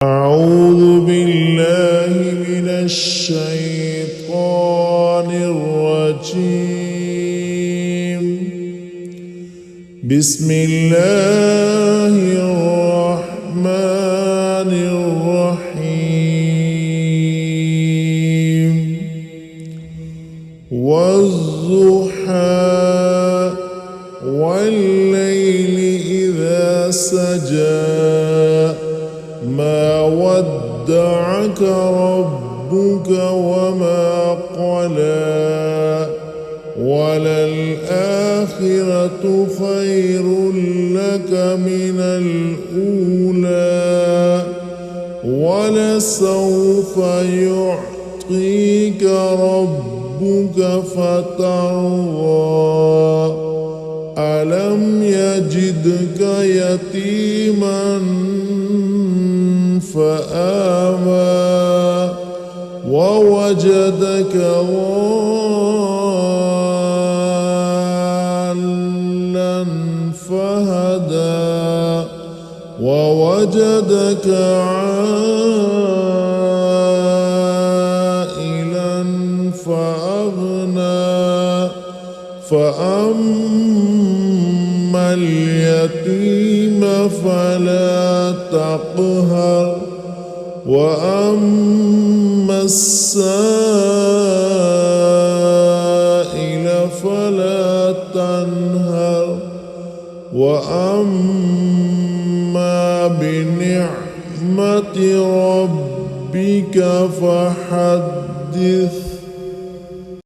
أعوذ بالله من الشيطان الرجيم. بسم الله الرحمن الرحيم. والضحى والليل إذا سجى ما ودعك ربك وما قلى وللآخرة خير لك من الأولى ولسوف يعطيك ربك فترضى ألم يجدك يتيما فآوى ووجدك ضالا فهدى ووجدك عائلا فأغنى فأما اليتيم فلا تقهر وأما السائل فلا تنهر وأما بنعمة ربك فحدث.